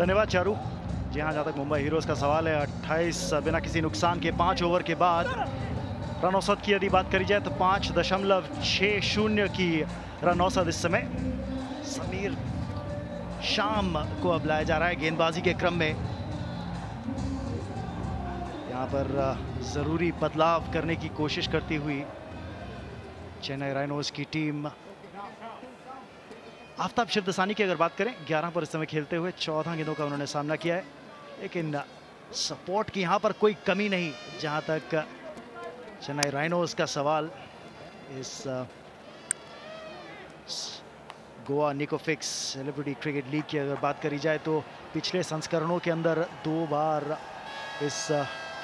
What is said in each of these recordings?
धन्यवाद चारू। जी हाँ, जहाँ तक मुंबई हीरोज का सवाल है, 28 बिना किसी नुकसान के 5 ओवर के बाद रन औसत की यदि बात करी जाए तो 5.60 की रन औसत इस समय समीर शाम को अब लाया जा रहा है गेंदबाजी के क्रम में। यहाँ पर जरूरी बदलाव करने की कोशिश करती हुई चेन्नई राइनोज की टीम। आफ्ताब शिवदसानी की अगर बात करें, 11 पर इस समय खेलते हुए 14 गेंदों का उन्होंने सामना किया है, लेकिन सपोर्ट की यहाँ पर कोई कमी नहीं जहाँ तक चेन्नई राइनोज का सवाल। इस गोवा निकोफिक्स सेलिब्रिटी क्रिकेट लीग की अगर बात करी जाए तो पिछले संस्करणों के अंदर 2 बार इस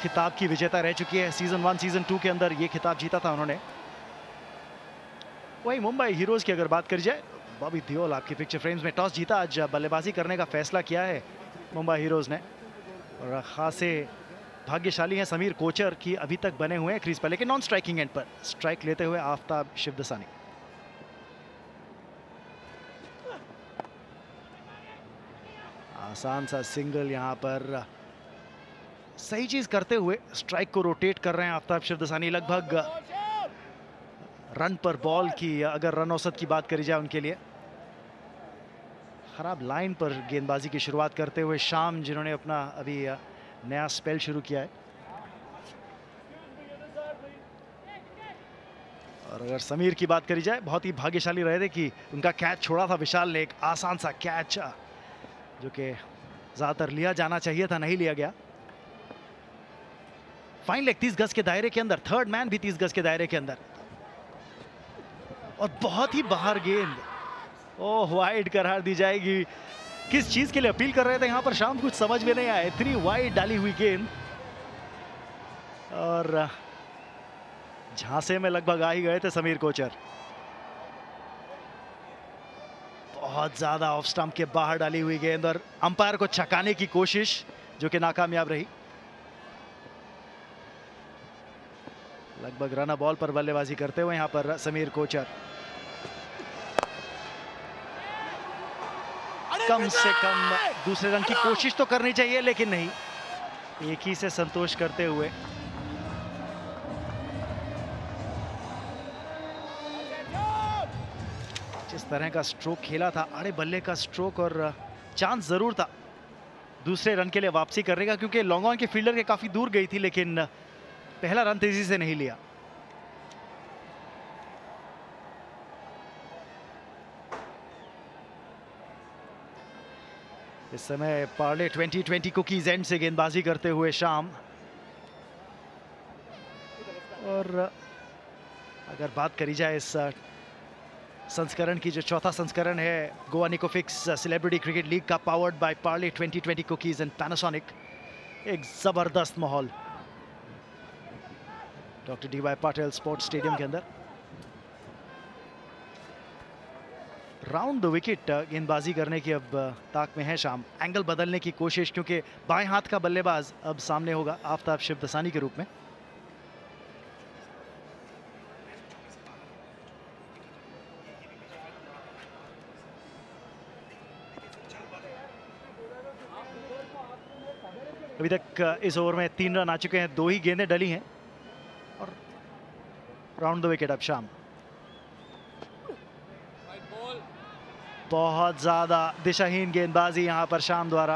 खिताब की विजेता रह चुकी है। सीजन 1 सीजन 2 के अंदर ये खिताब जीता था उन्होंने। वही मुंबई हीरोज की अगर बात करी जाए, बॉबी देओल आपकी पिक्चर फ्रेम्स में टॉस जीता, आज बल्लेबाजी करने का फैसला किया है मुंबई हीरोज ने और खासे भाग्यशाली हैं समीर कोचर की अभी तक बने हुए हैं क्रीज पर, लेकिन नॉन स्ट्राइकिंग एंड पर स्ट्राइक लेते हुए आफ्ताब शिवदसानी। आसान सा सिंगल यहाँ पर सही चीज करते हुए स्ट्राइक को रोटेट कर रहे हैं आफ्ताब शिवदसानी। लगभग रन पर बॉल की अगर रन औसत की बात करी जाए उनके लिए। खराब लाइन पर गेंदबाजी की शुरुआत करते हुए शाम, जिन्होंने अपना अभी नया स्पेल शुरू किया है। और अगर समीर की बात करी जाए, बहुत ही भाग्यशाली रहे थे कि उनका कैच छोड़ा था विशाल ने, एक आसान सा कैच जो कि ज्यादातर लिया जाना चाहिए था, नहीं लिया गया। फाइन लेग 30 गज के दायरे के अंदर, थर्ड मैन भी 30 गज के दायरे के अंदर और बहुत ही बाहर गेंद। ओह, वाइड करार दी जाएगी। किस चीज के लिए अपील कर रहे थे यहाँ पर शाम, कुछ समझ में नहीं आया। इतनी वाइड डाली हुई गेंद और झांसे में लगभग आ ही गए थे समीर कोचर। बहुत ज्यादा ऑफ स्टंप के बाहर डाली हुई गेंद और अंपायर को छकाने की कोशिश जो कि नाकामयाब रही। लगभग रन बॉल पर बल्लेबाजी करते हुए यहाँ पर समीर कोचर। कम से कम दूसरे रन की कोशिश तो करनी चाहिए, लेकिन नहीं, एक ही से संतोष करते हुए। जिस तरह का स्ट्रोक खेला था, आड़े बल्ले का स्ट्रोक, और चांस जरूर था दूसरे रन के लिए वापसी करने का, क्योंकि लॉन्ग ऑन के फील्डर के काफी दूर गई थी, लेकिन पहला रन तेजी से नहीं लिया। इस समय पार्ले 2020 कुकीज एंड से गेंदबाजी करते हुए शाम। और अगर बात करी जाए इस संस्करण की, जो चौथा संस्करण है गोवा निकोफिक्स सेलिब्रिटी क्रिकेट लीग का, powered by Parle 2020 cookies and Panasonic, एक जबरदस्त माहौल doctor D Y Patil sports stadium के अंदर। राउंड द विकेट गेंदबाजी करने की अब ताक में है शाम। एंगल बदलने की कोशिश, क्योंकि बाएं हाथ का बल्लेबाज अब सामने होगा आफ्ताब शिवदसानी के रूप में। अभी तक इस ओवर में 3 रन आ चुके हैं, 2 ही गेंदें डली हैं और राउंड द विकेट अब शाम। बहुत ज्यादा दिशाहीन गेंदबाजी यहां पर शाम द्वारा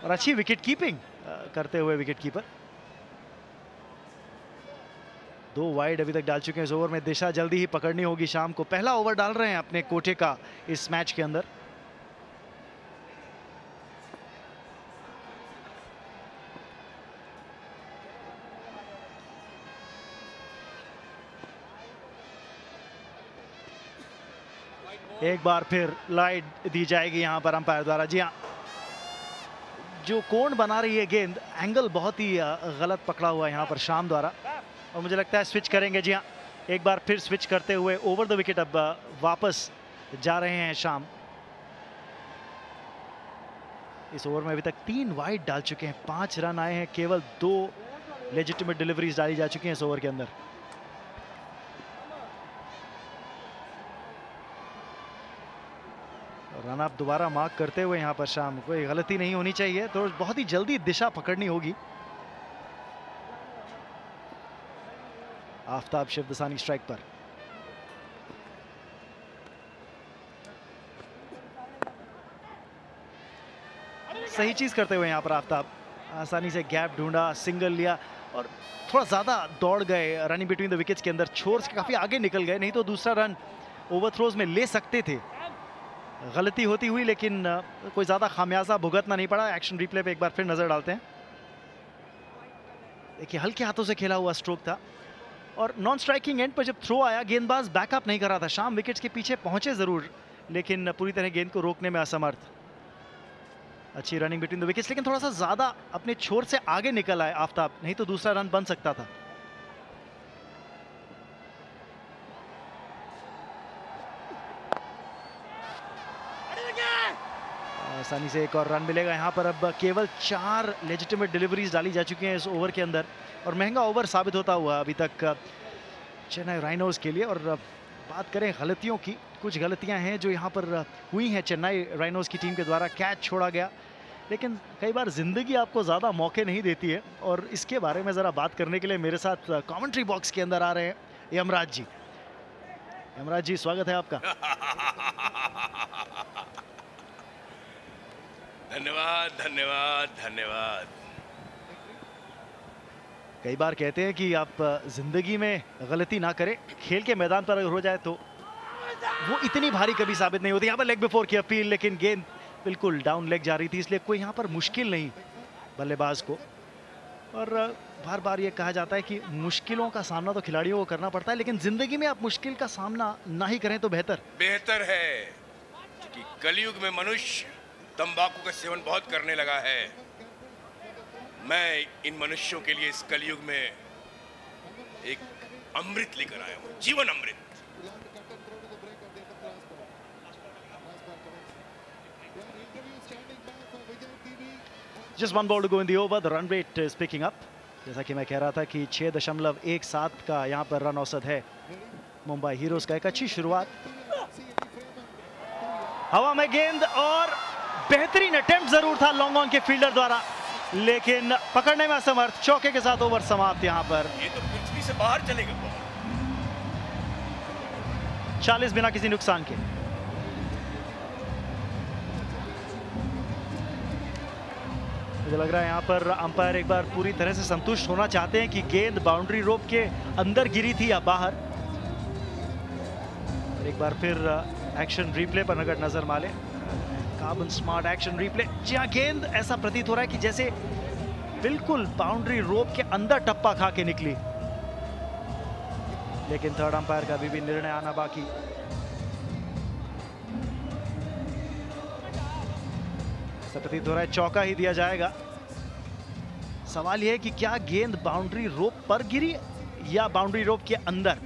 और अच्छी विकेट कीपिंग करते हुए विकेट कीपर। 2 वाइड अभी तक डाल चुके हैं इस ओवर में। दिशा जल्दी ही पकड़नी होगी शाम को। पहला ओवर डाल रहे हैं अपने कोटे का इस मैच के अंदर। एक बार फिर लाइट दी जाएगी यहां पर अंपायर द्वारा। जी हाँ, जो कोण बना रही है गेंद, एंगल बहुत ही गलत पकड़ा हुआ है यहां पर शाम द्वारा, और मुझे लगता है स्विच करेंगे। जी हाँ, एक बार फिर स्विच करते हुए ओवर द विकेट अब वापस जा रहे हैं शाम। इस ओवर में अभी तक 3 वाइड डाल चुके हैं, 5 रन आए हैं, केवल 2 लेजिटिमेट डिलीवरीज डाली जा चुकी हैं इस ओवर के अंदर। और रन अप दोबारा मार्क करते हुए यहाँ पर शाम, कोई गलती नहीं होनी चाहिए, तो बहुत ही जल्दी दिशा पकड़नी होगी। आफ्ताब शिवदसानी स्ट्राइक पर। सही चीज करते हुए यहाँ पर आफ्ताब, आसानी से गैप ढूंढा, सिंगल लिया और थोड़ा ज्यादा दौड़ गए रनिंग बिटवीन द विकेट्स के अंदर, छोर से काफी आगे निकल गए, नहीं तो दूसरा रन ओवरथ्रोज में ले सकते थे। गलती होती हुई, लेकिन कोई ज्यादा खामियाजा भुगतना नहीं पड़ा। एक्शन रिप्ले पे एक बार फिर नजर डालते हैं। देखिए हल्के हाथों से खेला हुआ स्ट्रोक था और नॉन स्ट्राइकिंग एंड पर जब थ्रो आया, गेंदबाज बैकअप नहीं कर रहा था। शाम विकेट्स के पीछे पहुंचे जरूर, लेकिन पूरी तरह गेंद को रोकने में असमर्थ। अच्छी रनिंग बिटवीन द विकेट्स, लेकिन थोड़ा सा ज्यादा अपने छोर से आगे निकल आए आफ्ताब, नहीं तो दूसरा रन बन सकता था। आसानी से एक और रन मिलेगा यहाँ पर। अब केवल 4 लेजिटिमेट डिलीवरीज डाली जा चुकी हैं इस ओवर के अंदर और महंगा ओवर साबित होता हुआ अभी तक चेन्नई राइनोज के लिए। और बात करें गलतियों की, कुछ गलतियां हैं जो यहाँ पर हुई हैं चेन्नई राइनोज की टीम के द्वारा। कैच छोड़ा गया, लेकिन कई बार जिंदगी आपको ज़्यादा मौके नहीं देती है, और इसके बारे में ज़रा बात करने के लिए मेरे साथ कमेंट्री बॉक्स के अंदर आ रहे हैं यमराज जी। यमराज जी, स्वागत है आपका। धन्यवाद धन्यवाद धन्यवाद। कई बार कहते हैं कि आप जिंदगी में गलती ना करें, खेल के मैदान पर अगर हो जाए तो वो इतनी भारी कभी साबित नहीं होती। यहाँ पर लेग बिफोर की अपील, लेकिन गेंद बिल्कुल डाउन लेग जा रही थी, इसलिए कोई यहाँ पर मुश्किल नहीं बल्लेबाज को। और बार बार ये कहा जाता है कि मुश्किलों का सामना तो खिलाड़ियों को करना पड़ता है, लेकिन जिंदगी में आप मुश्किल का सामना ना ही करें तो बेहतर है कि कलयुग में मनुष्य तंबाकू का सेवन बहुत करने लगा है। मैं इन मनुष्यों के लिए इस कलयुग में एक अमृत लेकर आया हूँ, जीवन अमृत। Just 1 ball to go in the over. The run rate is picking up. जैसा कि मैं कह रहा था कि 6.17 का यहाँ पर रन औसत है मुंबई हीरोज का। एक अच्छी शुरुआत, हवा में गेंद और बेहतरीन अटेम्प्ट जरूर था लॉन्ग ऑन के फील्डर द्वारा, लेकिन पकड़ने में असमर्थ। चौके के साथ ओवर समाप्त यहाँ पर। ये तो पृथ्वी से बाहर चलेगा। 40 बिना किसी नुकसान के। मुझे लग रहा है यहाँ पर अंपायर एक बार पूरी तरह से संतुष्ट होना चाहते हैं कि गेंद बाउंड्री रोप के अंदर गिरी थी या बाहर। एक बार फिर एक्शन रिप्ले पर नजर मारे। Carbon smart action replay. जी हाँ, गेंद ऐसा प्रतीत हो रहा है कि जैसे बिल्कुल बाउंड्री रोप के अंदर टप्पा खा के निकली, लेकिन थर्ड अंपायर का भी निर्णय आना बाकी। ऐसा प्रतीत हो रहा है चौका ही दिया जाएगा। सवाल यह है कि क्या गेंद बाउंड्री रोप पर गिरी या बाउंड्री रोप के अंदर,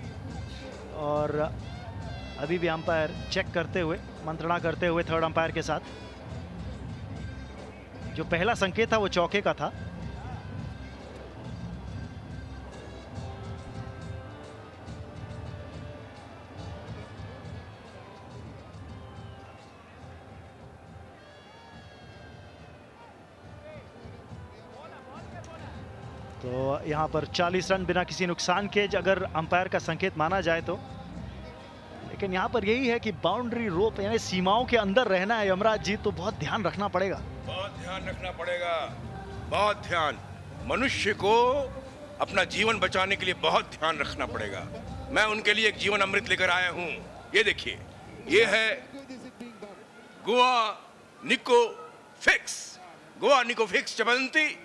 और अभी भी अंपायर चेक करते हुए, मंत्रणा करते हुए थर्ड अंपायर के साथ। जो पहला संकेत था वो चौके का था। तो यहां पर 40 रन बिना किसी नुकसान के अगर अंपायर का संकेत माना जाए तो। लेकिन यहाँ पर यही है कि बाउंड्री रोप यानी सीमाओं के अंदर रहना है यमराज जी, तो बहुत ध्यान रखना पड़ेगा। बहुत ध्यान रखना पड़ेगा, बहुत ध्यान। मनुष्य को अपना जीवन बचाने के लिए बहुत ध्यान रखना पड़ेगा। मैं उनके लिए एक जीवन अमृत लेकर आया हूँ। ये देखिए, ये है गोवा निको फिक्स, गोवा निको फिक्स चबंती।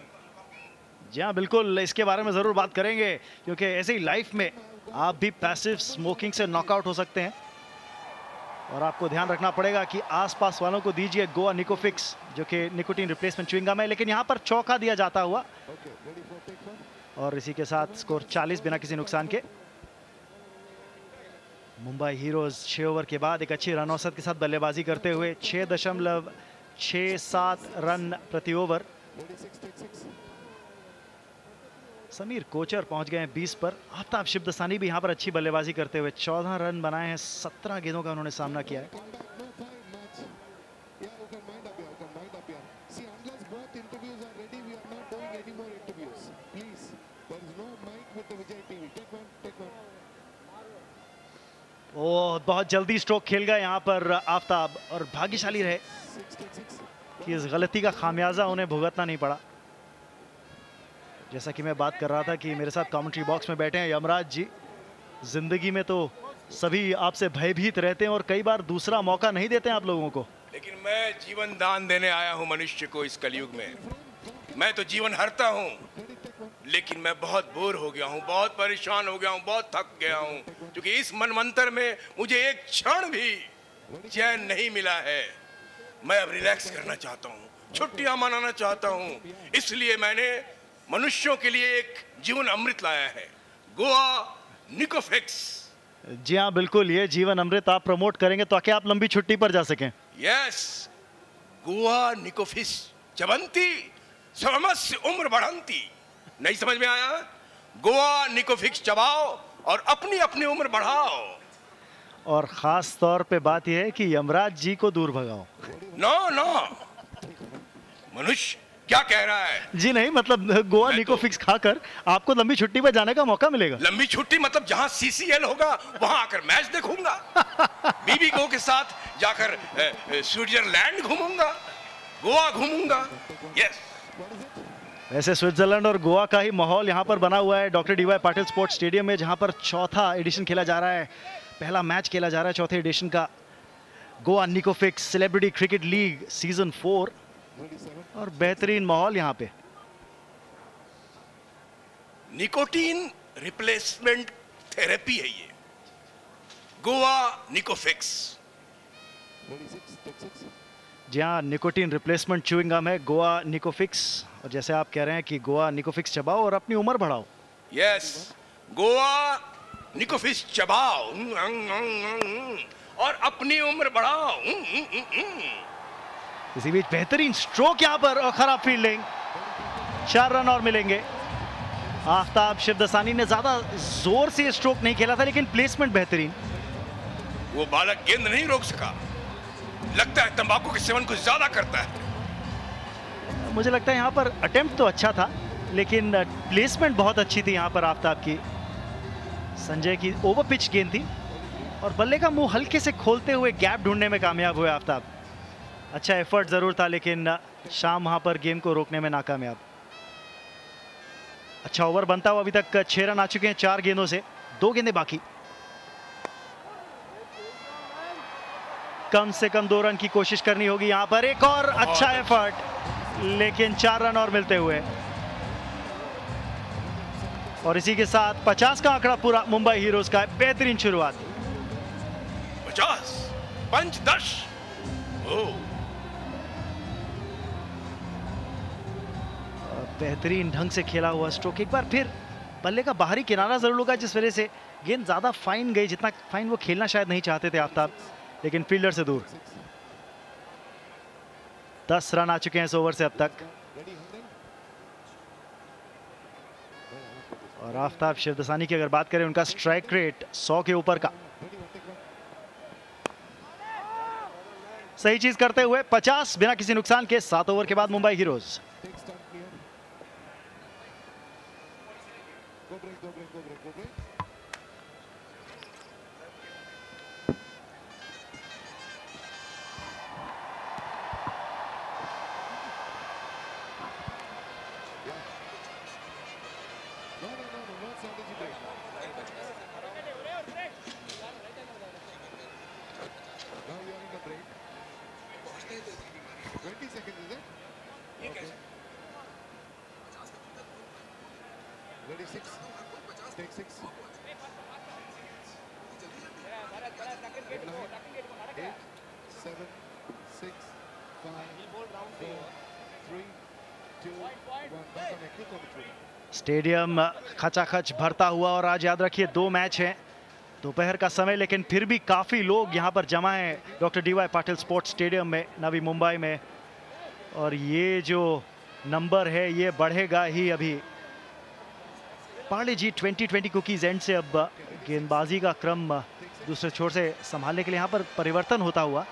जी हाँ, बिल्कुल, इसके बारे में जरूर बात करेंगे, क्योंकि ऐसे ही लाइफ में आप भी पैसिव स्मोकिंग से नॉकआउट हो सकते हैं, और आपको ध्यान रखना पड़ेगा कि आसपास वालों को दीजिए गोवा निकोफिक्स, जो कि निकोटीन रिप्लेसमेंट च्युइंगम है। लेकिन यहाँ पर चौका दिया जाता हुआ, और इसी के साथ स्कोर 40 बिना किसी नुकसान के। मुंबई हीरोज 6 ओवर के बाद एक अच्छी रन औसत के साथ बल्लेबाजी करते हुए 6.67 रन प्रति ओवर। समीर कोचर पहुंच गए हैं 20 पर। आफ्ताब शिवदसानी भी यहां पर अच्छी बल्लेबाजी करते हुए 14 रन बनाए हैं, 17 गेंदों का उन्होंने सामना किया है। ओ बहुत जल्दी स्ट्रोक खेल गया यहाँ पर आफ्ताब, और भाग्यशाली रहे कि इस गलती का खामियाजा उन्हें भुगतना नहीं पड़ा। जैसा कि मैं बात कर रहा था कि मेरे साथ कमेंट्री बॉक्स में बैठे हैं यमराज जी। जिंदगी में तो सभी आपसे भयभीत रहते हैं और कई बार दूसरा मौका नहीं देते हैं आप लोगों को, लेकिन मैं जीवन दान देने आया हूं मनुष्य को इस कलयुग में। मैं तो जीवन हरता हूं, लेकिन मैं बहुत बोर हो गया हूं, बहुत परेशान हो गया हूं, बहुत थक गया हूं, क्योंकि इस मनमंत्र में मुझे एक क्षण भी चैन नहीं मिला है। मैं अब रिलैक्स करना चाहता हूं, छुट्टियां मनाना चाहता हूं, इसलिए मैंने मनुष्यों के लिए एक जीवन अमृत लाया है, गोवा निकोफिक्स। जी हाँ बिल्कुल, ये जीवन अमृत आप प्रमोट करेंगे ताकि आप लंबी छुट्टी पर जा सकें। यस, गोवा निकोफिक्स चबंती समस्य उम्र बढ़ंती। नहीं समझ में आया? गोवा निकोफिक्स चबाओ और अपनी अपनी उम्र बढ़ाओ। और खास तौर पे बात यह है कि यमराज जी को दूर भगाओ। नो नो, मनुष्य क्या कह रहा है? जी नहीं, मतलब गोवा निकोफिक्स खाकर आपको लंबी छुट्टी पर जाने का मौका मिलेगा। लंबी छुट्टी मतलब जहां सीसीएल होगा वहां आकर मैच देखूंगा, बीबी गो के साथ जाकर स्विट्जरलैंड घूमूंगा, गोवा घूमूंगा। यस, वैसे स्विट्जरलैंड और गोवा का ही माहौल यहाँ पर बना हुआ है doctor D Y Patil sports stadium में, जहाँ पर चौथा एडिशन खेला जा रहा है, पहला मैच खेला जा रहा है चौथे एडिशन का Goa निकोफिक्स celebrity cricket league season 4, और बेहतरीन माहौल यहाँ पे। निकोटीन रिप्लेसमेंट थेरेपी है ये, गोवा निकोफिक्स। जी हाँ, निकोटीन रिप्लेसमेंट च्यूइंग गम है गोवा निकोफिक्स, और जैसे आप कह रहे हैं कि गोवा निकोफिक्स चबाओ और अपनी उम्र बढ़ाओ। यस, गोवा निकोफिक्स चबाओ और अपनी उम्र बढ़ाओ। इसी बीच बेहतरीन स्ट्रोक यहाँ पर और खराब फील्डिंग, 4 रन और मिलेंगे। आफ्ताब शिवदसानी ने ज्यादा जोर से स्ट्रोक नहीं खेला था, लेकिन प्लेसमेंट बेहतरीन। वो बालक गेंद नहीं रोक सका, लगता है तंबाकू के सेवन कुछ ज्यादा करता है। मुझे लगता है यहाँ पर अटेम्प्ट तो अच्छा था, लेकिन प्लेसमेंट बहुत अच्छी थी यहाँ पर आफ्ताब की। संजय की ओवर पिच गेंद थी और बल्ले का मुंह हल्के से खोलते हुए गैप ढूंढने में कामयाब हुए आफ्ताब। अच्छा एफर्ट जरूर था, लेकिन शाम वहां पर गेम को रोकने में नाकामयाब। अच्छा ओवर बनता हुआ अभी तक 6 रन आ चुके हैं 4 गेंदों से, 2 गेंदें बाकी। कम से कम 2 रन की कोशिश करनी होगी यहाँ पर। एक और अच्छा एफर्ट, लेकिन 4 रन और मिलते हुए, और इसी के साथ 50 का आंकड़ा पूरा मुंबई हीरोज का। बेहतरीन शुरुआत। 50 पंच 10। बेहतरीन ढंग से खेला हुआ स्ट्रोक। एक बार फिर बल्ले का बाहरी किनारा जरूर लगा, जिस वजह से गेंद ज्यादा फाइन गई, जितना फाइन वो खेलना शायद नहीं चाहते थे आफ्ताब, लेकिन फील्डर से दूर। 10 रन आ चुके हैं इस ओवर से अब तक, और आफ्ताब शिवदसानी की अगर बात करें, उनका स्ट्राइक रेट 100 के ऊपर का। सही चीज करते हुए 50 बिना किसी नुकसान के 7 ओवर के बाद मुंबई हीरोज। स्टेडियम खचाखच भरता हुआ, और आज याद रखिए 2 मैच हैं, दोपहर का समय, लेकिन फिर भी काफ़ी लोग यहाँ पर जमा हैं doctor D Y Patil sports stadium में नवी मुंबई में, और ये जो नंबर है ये बढ़ेगा ही अभी। पार्ले जी 2020 कुकीज एंड से अब गेंदबाजी का क्रम दूसरे छोर से संभालने के लिए यहाँ पर परिवर्तन होता हुआ।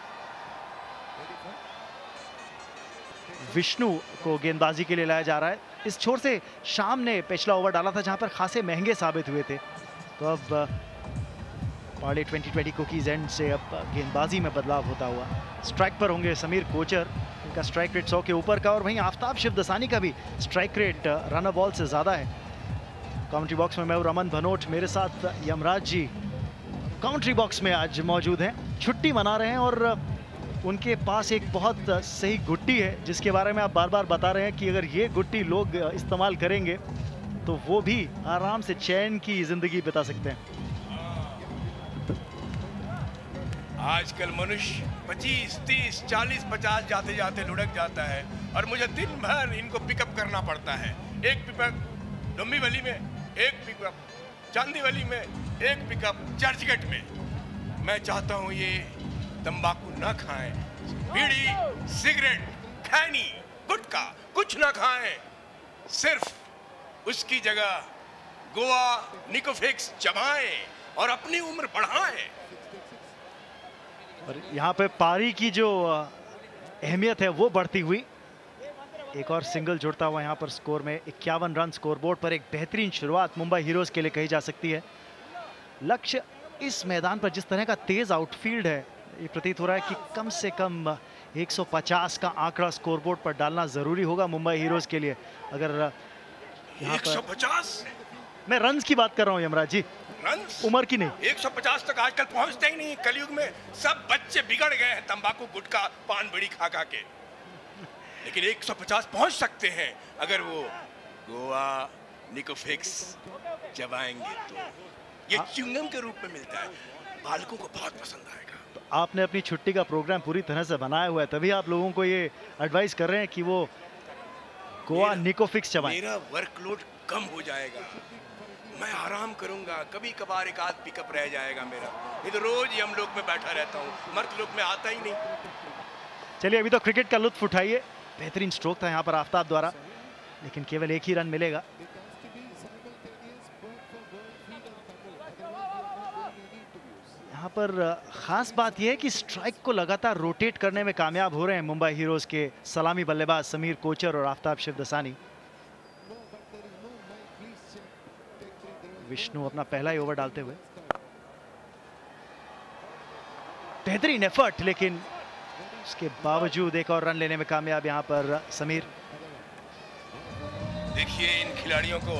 विष्णु को गेंदबाजी के लिए लाया जा रहा है। इस छोर से शाम ने पिछला ओवर डाला था, जहां पर खासे महंगे साबित हुए थे, तो अब पार्ले 2020 कुकीज एंड से अब गेंदबाजी में बदलाव होता हुआ। स्ट्राइक पर होंगे समीर कोचर, इनका स्ट्राइक रेट 100 के ऊपर का, और वहीं आफ्ताब शिवदसानी का भी स्ट्राइक रेट रन बॉल से ज़्यादा है। कमेंट्री बॉक्स में मैं हूं रमन भनोट, मेरे साथ यमराज जी कमेंट्री बॉक्स में आज मौजूद हैं, छुट्टी मना रहे हैं और उनके पास एक बहुत सही गुट्टी है जिसके बारे में आप बार बार बता रहे हैं कि अगर ये गुट्टी लोग इस्तेमाल करेंगे तो वो भी आराम से चैन की जिंदगी बिता सकते हैं। आजकल मनुष्य 25, 30, 40, 50 जाते जाते लुढ़क जाता है और मुझे दिन भर इनको पिकअप करना पड़ता है। एक पिकअप डोंबिवली में, एक पिकअप चांदीवली में, एक पिकअप चर्चगेट में। मैं चाहता हूं ये तंबाकू न खाएं, बीड़ी, सिगरेट, खैनी, गुटखा कुछ न खाएं, सिर्फ उसकी जगह गोवा निकोफिक्स चबाएं और अपनी उम्र बढ़ाएं। और यहाँ पे पारी की जो अहमियत है वो बढ़ती हुई, एक और सिंगल जुड़ता हुआ यहाँ पर स्कोर में 51 रन स्कोरबोर्ड पर। एक बेहतरीन शुरुआत मुंबई हीरोज के लिए कही जा सकती है। लक्ष्य इस मैदान पर जिस तरह का तेज आउटफील्ड है, ये प्रतीत हो रहा है कि कम से कम 150 का आंकड़ा स्कोरबोर्ड पर डालना जरूरी होगा मुंबई हीरोज के लिए। अगर यहाँ 150 मैं रन्स की बात कर रहा हूँ यमराज जी, रन्स, उम्र की नहीं। 150 तक आजकल पहुंचते ही नहीं। कलयुग में सब बच्चे बिगड़ गए हैं तंबाकू, गुटखा, पान बीड़ी खा खा के, लेकिन 150 पहुंच सकते हैं अगर वो गोवा निकोफिक्स चबाएंगे तो। ये च्युइंगम के रूप में मिलता है, बालकों को बहुत पसंद आएगा। तो आपने अपनी छुट्टी का प्रोग्राम पूरी तरह से बनाया हुआ है, तभी आप लोगों को ये एडवाइस कर रहे हैं कि वो गोवा निकोफिक्स चबाएं। मेरा वर्कलोड कम हो जाएगा, मैं आराम करूंगा, कभी कभार एक आध पिकअप रह जाएगा मेरा। नहीं तो रोज यमलोक में बैठा रहता हूँ, मर्तलोक में आता ही नहीं। चलिए अभी तो क्रिकेट का लुत्फ उठाइए। बेहतरीन स्ट्रोक था यहाँ पर आफ्ताब द्वारा, लेकिन केवल एक ही रन मिलेगा। यहाँ पर खास बात यह है कि स्ट्राइक को लगातार रोटेट करने में कामयाब हो रहे हैं मुंबई हीरोज के सलामी बल्लेबाज समीर कोचर और आफ्ताब शिवदसानी। विष्णु अपना पहला ही ओवर डालते हुए, बेहतरीन एफर्ट, लेकिन उसके बावजूद एक और रन लेने में कामयाब यहाँ पर समीर। देखिए इन खिलाड़ियों को,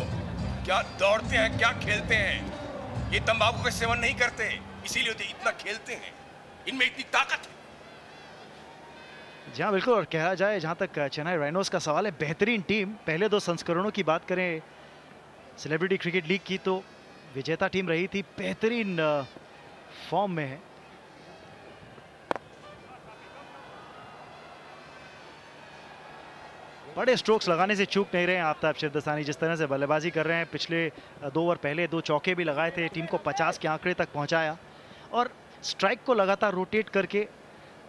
क्या दौड़ते हैं, क्या खेलते हैं। ये तंबाकू का सेवन नहीं करते, इसीलिए तो इतना खेलते हैं, इनमें इतनी ताकत है। जी हाँ बिल्कुल, और कहा जाए जहाँ तक चेन्नई राइनोज का सवाल है, बेहतरीन टीम। पहले दो संस्करणों की बात करें सेलिब्रिटी क्रिकेट लीग की तो विजेता टीम रही थी, बेहतरीन फॉर्म में है। बड़े स्ट्रोक्स लगाने से चूक नहीं रहे हैं आफ्ताब शिवदसानी, जिस तरह से बल्लेबाजी कर रहे हैं। पिछले 2 ओवर पहले 2 चौके भी लगाए थे, टीम को 50 के आंकड़े तक पहुंचाया, और स्ट्राइक को लगातार रोटेट करके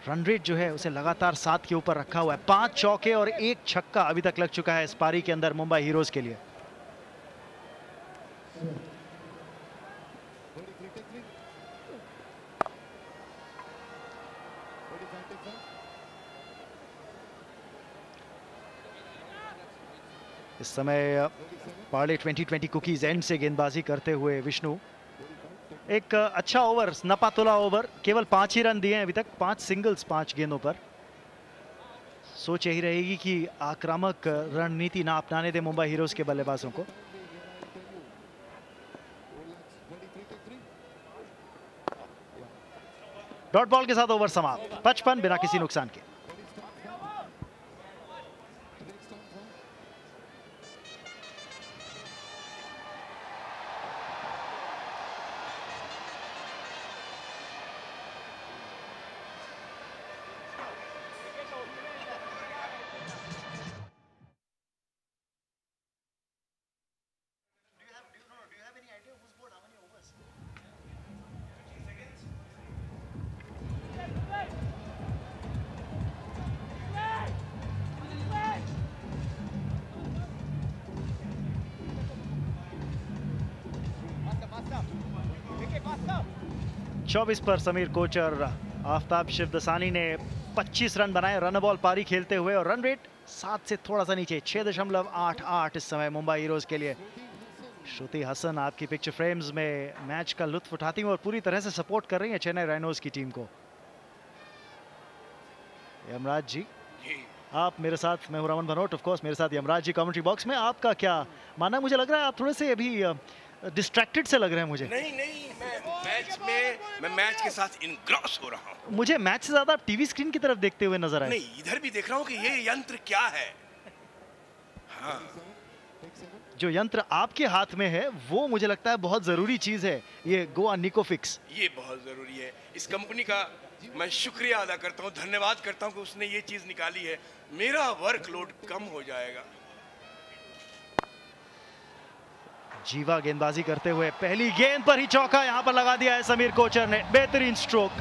रन रेट जो है उसे लगातार 7 के ऊपर रखा हुआ है। 5 चौके और 1 छक्का अभी तक लग चुका है इस पारी के अंदर मुंबई हीरोज के लिए। इस समय पार्ले 2020 कुकीज एंड से गेंदबाजी करते हुए विष्णु, एक अच्छा ओवर, नपातुला ओवर, केवल 5 ही रन दिए हैं अभी तक, 5 सिंगल्स 5 गेंदों पर। सोच यही रहेगी कि आक्रामक रणनीति ना अपनाने दे मुंबई हीरोज के बल्लेबाजों को। डॉट बॉल के साथ ओवर समाप्त, 55 बिना किसी नुकसान के। चौबीस पर समीर कोचर, आफ्ताब शिवदसानी ने 25 रन बनाए रन बॉल पारी खेलते हुए, और रन रेट 7 से थोड़ा सा नीचे 6.88 इस समय मुंबई हीरोज के लिए। श्रुति हसन आपकी पिक्चर फ्रेम्स में मैच का लुत्फ उठाती हैं और पूरी तरह से सपोर्ट कर रही हैं चेन्नई राइनोज की टीम को। यमराज जी आप मेरे साथ, मैं हूं रमन भनोट, ऑफ कोर्स मेरे साथ यमराज जी कमेंट्री बॉक्स में। आपका क्या मानना? मुझे लग रहा है आप थोड़े से अभी डिस्ट्रैक्टेड से लग रहे हैं मुझे। नहीं मैं मैच के साथ इनग्रॉस हो रहा हूँ। मुझे मैच से ज्यादा टीवी स्क्रीन की तरफ देखते हुए नजर आए। नहीं, इधर भी देख रहा हूँ कि ये यंत्र क्या है। हाँ, जो यंत्र आपके हाथ में है वो मुझे लगता है बहुत जरूरी चीज है, ये गोवा निकोफिक्स। ये बहुत जरूरी है। इस कंपनी का मैं शुक्रिया अदा करता हूँ, धन्यवाद करता हूँ कि उसने ये चीज निकाली है। मेरा वर्कलोड कम हो जाएगा। जीवा गेंदबाजी करते हुए पहली गेंद पर ही चौका यहां पर लगा दिया है समीर कोचर ने। बेहतरीन स्ट्रोक।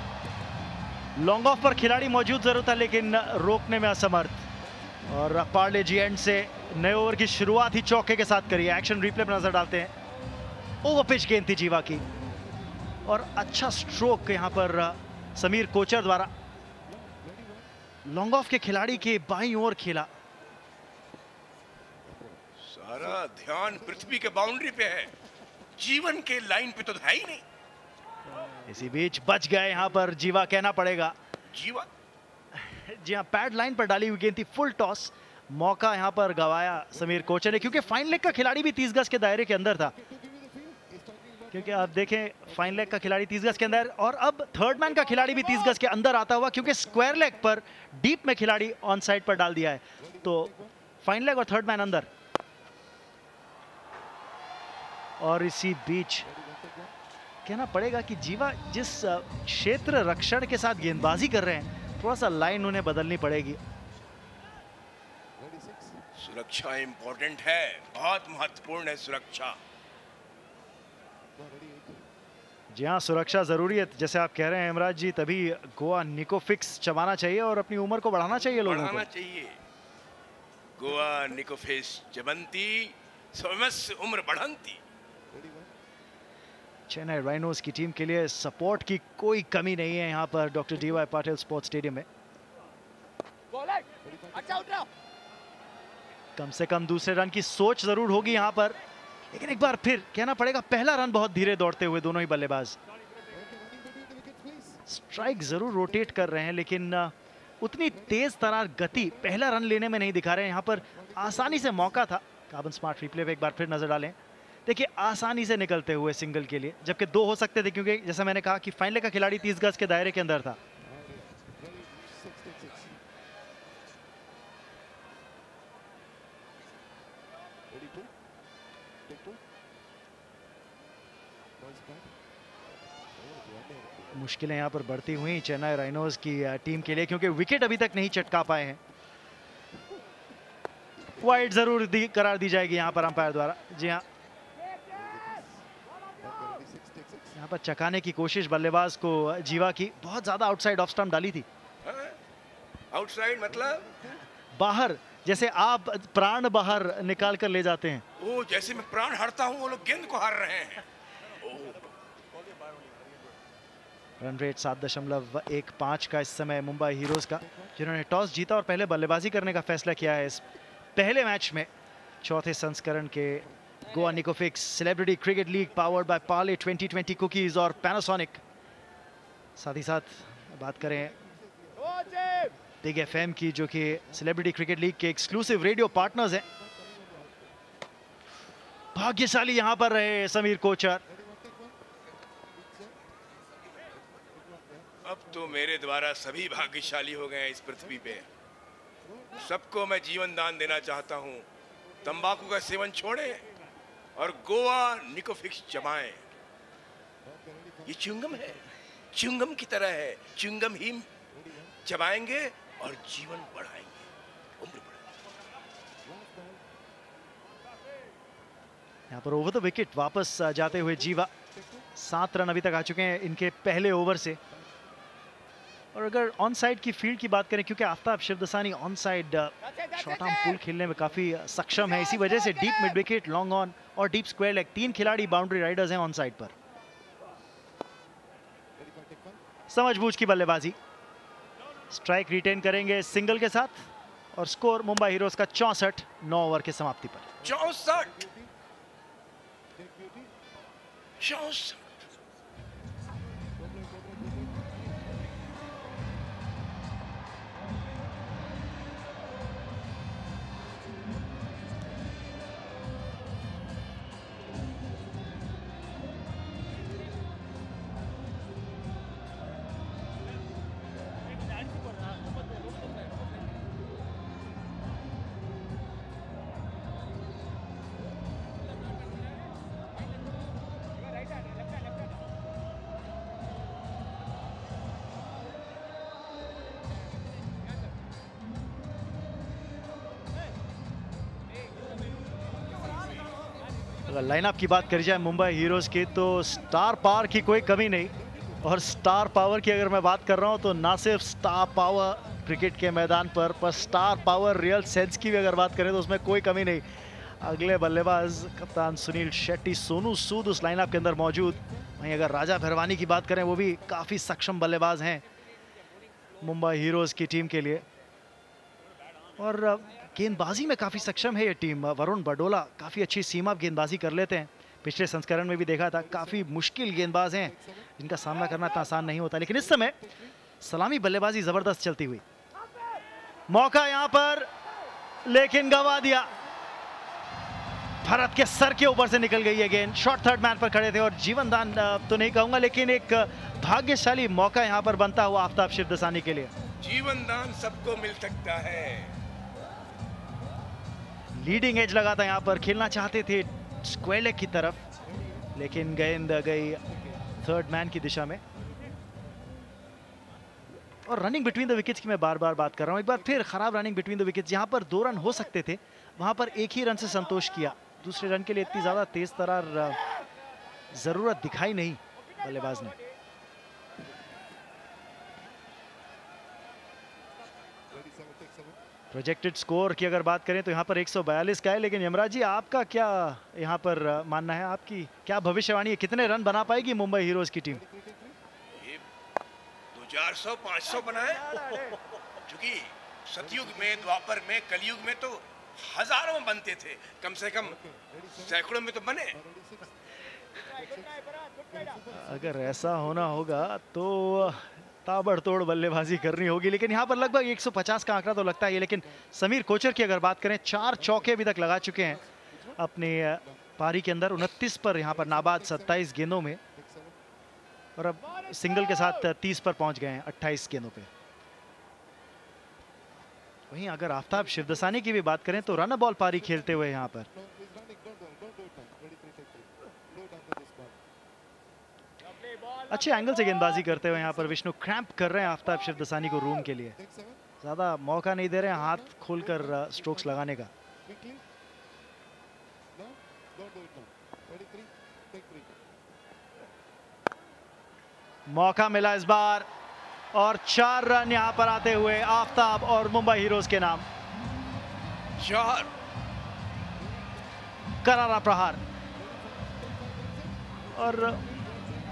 लॉन्ग ऑफ पर खिलाड़ी मौजूद जरूर था लेकिन रोकने में असमर्थ। और पार्ले जी एंड से नए ओवर की शुरुआत ही चौके के साथ करी है। एक्शन रिप्ले पर नजर डालते हैं। ओवर पिच गेंद थी जीवा की और अच्छा स्ट्रोक यहां पर समीर कोचर द्वारा। लॉन्ग ऑफ के खिलाड़ी के बाईं ओर खेला। सारा ध्यान पृथ्वी के बाउंड्री पे है, जीवन के लाइन पे तो है ही नहीं। इसी बीच बच गए यहां पर जीवा, कहना पड़ेगा। जीवा जी हाँ, पैड लाइन पर डाली हुई गेंद थी, फुल टॉस। मौका यहां पर गवाया समीर कोचर ने क्योंकि फाइन लेग का खिलाड़ी भी 30 गज के दायरे के अंदर था। क्योंकि आप देखें फाइन लेग का खिलाड़ी 30 गज के अंदर और अब थर्ड मैन का खिलाड़ी भी 30 गज के अंदर आता हुआ, क्योंकि स्क्वायर लेग पर डीप में खिलाड़ी ऑन साइड पर डाल दिया है, तो फाइन लेग और थर्ड मैन अंदर। और इसी बीच कहना पड़ेगा कि जीवा जिस क्षेत्र रक्षण के साथ गेंदबाजी कर रहे हैं, थोड़ा सा लाइन उन्हें बदलनी पड़ेगी। सुरक्षा इंपॉर्टेंट है, बहुत महत्वपूर्ण है सुरक्षा। जी हाँ, सुरक्षा जरूरी है जैसे आप कह रहे हैं हेमराज जी, तभी गोवा निकोफिक्स चबाना चाहिए और अपनी उम्र को बढ़ाना चाहिए लोगों को। चाहिए। गोवा निकोफिक्स चबंती स्वमस्य उम्र बढ़ंती। चेन्नई राइनोज की टीम के लिए सपोर्ट की कोई कमी नहीं है यहाँ पर doctor D Y Patil sports stadium में। कम से कम दूसरे रन की सोच जरूर होगी यहाँ पर, लेकिन एक बार फिर कहना पड़ेगा पहला रन बहुत धीरे दौड़ते हुए दोनों ही बल्लेबाज। स्ट्राइक जरूर रोटेट कर रहे हैं लेकिन उतनी तेज तरार गति पहला रन लेने में नहीं दिखा रहे हैं। यहाँ पर आसानी से मौका था। कार्बन स्मार्ट रिप्ले पे एक बार फिर नजर डालें, देखिए आसानी से निकलते हुए सिंगल के लिए, जबकि दो हो सकते थे क्योंकि जैसा मैंने कहा कि फाइनल का खिलाड़ी 30 गज के दायरे के अंदर था। मुश्किलें यहां पर बढ़ती हुई चेन्नई राइनोज की टीम के लिए क्योंकि विकेट अभी तक नहीं चटका पाए हैं। वाइड जरूर करार दी जाएगी यहां पर अंपायर द्वारा। जी हां, यहाँ पर चकाने की कोशिश बल्लेबाज को जीवा की, बहुत ज्यादा आउटसाइड ऑफ स्टंप डाली थी। आउटसाइड मतलब बाहर, जैसे आप प्राण बाहर निकाल कर ले जाते हैं। ओ, जैसे मैं प्राण हारता हूँ वो लोग गेंद को हार रहे हैं। रन रेट 7.15 का इस समय मुंबई हीरोज का, जिन्होंने टॉस जीता और पहले बल्लेबाजी करने का फैसला किया है इस पहले मैच में। चौथे संस्करण के Goa निकोफिक्स celebrity cricket league powered by Parle 2020 cookies और पैनासोनिक। साथ ही साथ बात करें बिग एफएम की, जो कि सेलिब्रिटी क्रिकेट लीग के एक्सक्लूसिव रेडियो पार्टनर्स हैं। भाग्यशाली यहां पर रहे समीर कोचर। अब तो मेरे द्वारा सभी भाग्यशाली हो गए हैं इस पृथ्वी पे। सबको मैं जीवन दान देना चाहता हूं। तंबाकू का सेवन छोड़ें और गोवा निकोफिक्स चबाएं। ये च्युइंगम है, च्युइंगम की तरह है। च्युइंगम ही चबाएंगे और जीवन बढ़ाएंगे, उम्र बढ़ाएंगे। यहाँ पर ओवर द विकेट वापस जाते हुए जीवा। 7 रन अभी तक आ चुके हैं इनके पहले ओवर से। और अगर ऑन साइड की फील्ड की बात करें, क्योंकि Aftab Shivdasani on side short arm pull खेलने में काफी सक्षम है, इसी वजह से deep mid wicket, long on और डीप स्क्वायर लेग, 3 खिलाड़ी बाउंड्री राइडर्स हैं ऑन साइड पर। समझबूझ की बल्लेबाजी, स्ट्राइक रिटेन करेंगे सिंगल के साथ और स्कोर मुंबई हीरोज का 64 9 ओवर के समाप्ति पर। 64 64। अगर लाइनअप की बात करी जाए मुंबई हीरोज की तो स्टार पावर की कोई कमी नहीं। और स्टार पावर की अगर मैं बात कर रहा हूं तो ना सिर्फ स्टार पावर क्रिकेट के मैदान पर स्टार पावर रियल सेंस की भी अगर बात करें तो उसमें कोई कमी नहीं। अगले बल्लेबाज कप्तान सुनील शेट्टी, सोनू सूद उस लाइनअप के अंदर मौजूद। वहीं अगर राजा भरवानी की बात करें वो भी काफ़ी सक्षम बल्लेबाज हैं मुंबई हीरोज की टीम के लिए। और गेंदबाजी में काफ़ी सक्षम है ये टीम। वरुण बडोला काफ़ी अच्छी सीमा गेंदबाजी कर लेते हैं, पिछले संस्करण में भी देखा था। काफ़ी मुश्किल गेंदबाज हैं जिनका सामना करना इतना आसान नहीं होता, लेकिन इस समय सलामी बल्लेबाजी ज़बरदस्त चलती हुई। मौका यहां पर लेकिन गंवा दिया। भरत के सर के ऊपर से निकल गई है गेंद। शॉर्ट थर्ड मैन पर खड़े थे और जीवन दान तो नहीं कहूंगा, लेकिन एक भाग्यशाली मौका यहां पर बनता हुआ आफ्ताब शिवदसानी के लिए। जीवन दान सबको मिल सकता है। लीडिंग एज लगा था, यहां पर खेलना चाहते थे स्क्वायर लेग की तरफ, लेकिन गेंद गई थर्ड मैन की दिशा में। और रनिंग बिटवीन द विकेट्स की मैं बार बार बात कर रहा हूं। एक बार फिर खराब रनिंग बिटवीन द विकेट्स। यहां पर 2 रन हो सकते थे, वहां पर एक ही रन से संतोष किया। दूसरे रन के लिए इतनी ज्यादा तेज तरार जरूरत दिखाई नहीं बल्लेबाज ने। प्रोजेक्टेड स्कोर की अगर बात करें तो यहाँ पर 142 का है, लेकिन यमराज जी आपका क्या यहाँ पर मानना है? आपकी क्या भविष्यवाणी है? कितने रन बना पाएगी मुंबई हीरोज की टीम? ये 400-500 बनाए, क्योंकि सतयुग में, द्वापर में, कलयुग में तो हजारों में बनते थे, कम से कम सैकड़ों में तो बने। अगर ऐसा होना होगा तो ताबड़तोड़ बल्लेबाजी करनी होगी, लेकिन यहाँ पर लगभग 150 का आंकड़ा तो लगता है। लेकिन समीर कोचर की अगर बात करें, 4 चौके अभी तक लगा चुके हैं अपने पारी के अंदर। 29 पर यहाँ पर नाबाद 27 गेंदों में, और अब सिंगल के साथ 30 पर पहुंच गए हैं 28 गेंदों पे। वहीं अगर आफ्ताब शिवदसानी की भी बात करें तो रन बॉल पारी खेलते हुए यहाँ पर अच्छे एंगल से गेंदबाजी करते हुए यहाँ पर विष्णु क्रैम्प कर रहे हैं आफ्ताब शिवदसानी को रूम के लिए। ज्यादा मौका नहीं दे रहे हैं हाथ खोलकर स्ट्रोक्स लगाने का। मौका मिला इस बार और 4 रन यहाँ पर आते हुए आफ्ताब और मुंबई हीरोज के नाम। 4 करारा प्रहार। और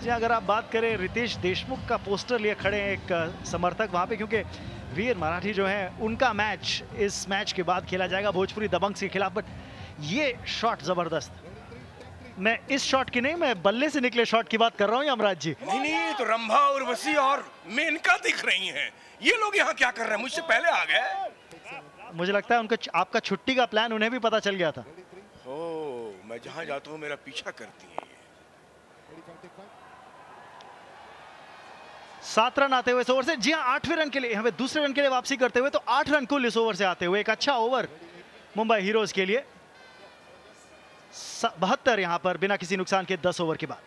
जी अगर आप बात करें, रितेश देशमुख का पोस्टर लिए खड़े हैं एक समर्थक वहां पे, क्योंकि वीर मराठी जो है उनका मैच इस मैच के बाद खेला जाएगा भोजपुरी दबंग्स के खिलाफ। बट ये शॉट जबरदस्त। मैं इस शॉट की नहीं, मैं बल्ले से निकले शॉट की बात कर रहा हूँ यमराज जी। नहीं, तो रंभा, उर्वशी और मेनका दिख रही हैं। ये लोग यहाँ क्या कर रहे हैं? मुझसे पहले आ गए। मुझे लगता है उनका आपका छुट्टी का प्लान उन्हें भी पता चल गया था। मैं जहां जाता हूं मेरा पीछा करती है। 7 रन आते हुए इस ओवर से। जी हाँ, 8वें रन के लिए हमें दूसरे रन के लिए वापसी करते हुए, तो 8 रन कुल इस ओवर से आते हुए। एक अच्छा ओवर मुंबई हीरोज के लिए। 72 यहां पर बिना किसी नुकसान के 10 ओवर के बाद।